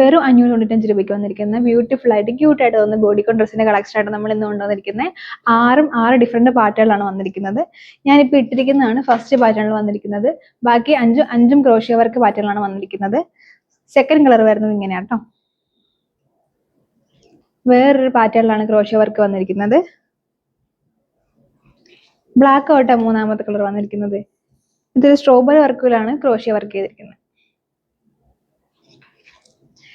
വെറും 595 രൂപയ്ക്ക് വന്നിരിക്കുന്ന ബ്യൂട്ടിഫുൾ ആയിട്ട് ക്യൂട്ട് ആയിട്ട് തോന്നുന്ന ബോഡിക്കോൺ ഡ്രസ്സിന്റെ കളക്ഷൻ ആയിട്ട് നമ്മൾ ഇന്ന് കൊണ്ടുവന്നിരിക്കുന്നത് 6 ഡിഫറെന്റ് പാറ്റേണിലാണ് വന്നിരിക്കുന്നത്. ഞാനിപ്പോൾ ഇട്ടിരിക്കുന്നതാണ് ഫസ്റ്റ് പാറ്റേണിൽ വന്നിരിക്കുന്നത്. ബാക്കി അഞ്ചും ക്രോഷ്യ വർക്ക് പാറ്റേണിലാണ് വന്നിരിക്കുന്നത്. സെക്കൻഡ് കളർ വരുന്നത് ഇങ്ങനെയാണ് കേട്ടോ. വേറൊരു പാറ്റേണിലാണ് ക്രോഷ്യ വർക്ക് വന്നിരിക്കുന്നത്. ബ്ലാക്ക് ഔട്ടാ മൂന്നാമത്തെ കളർ വന്നിരിക്കുന്നത്. ഇതൊരു സ്ട്രോബെറി വർക്കിലാണ് ക്രോഷ്യ വർക്ക് ചെയ്തിരിക്കുന്നത്.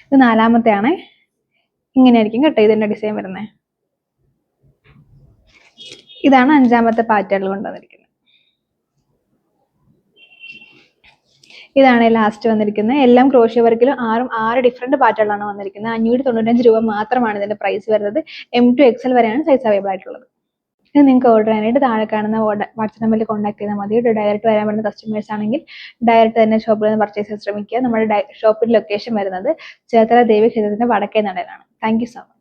ഇത് നാലാമത്തെ ആണ്. ഇങ്ങനെയായിരിക്കും കേട്ടോ ഇതിന്റെ ഡിസൈൻ വരുന്നത്. ഇതാണ് അഞ്ചാമത്തെ പാറ്റേണിൽ കൊണ്ടുവന്നിരിക്കുന്നത്. ഇതാണ് ലാസ്റ്റ് വന്നിരിക്കുന്നത്. എല്ലാം ക്രോഷ്യ വർക്കിലും 6 ഡിഫറെന്റ് പാറ്റേണിലാണ് വന്നിരിക്കുന്നത്. 595 രൂപ മാത്രമാണ് ഇതിന്റെ പ്രൈസ് വരുന്നത്. M to XL വരെയാണ് സൈസ് അവൈലബിൾ ആയിട്ടുള്ളത്. ഇത് നിങ്ങൾക്ക് ഓർഡർ ചെയ്യാനായിട്ട് താഴെ കാണുന്ന വാട്സ്ആപ്പ് നമ്പറിൽ കോൺടാക്ട് ചെയ്താൽ മതി. ഡയറക്റ്റ് വരാൻ പറ്റുന്ന കസ്റ്റമേഴ്സ് ആണെങ്കിൽ ഡയറക്റ്റ് തന്നെ ഷോപ്പിൽ നിന്ന് പർച്ചേസ് ചെയ്യാൻ ശ്രമിക്കുക. നമ്മുടെ ഷോപ്പിന്റെ ലൊക്കേഷൻ വരുന്നത് ചേർത്തല ദേവി ക്ഷേത്രത്തിന്റെ വടക്കേ നടയിലാണ്. Thank you so much.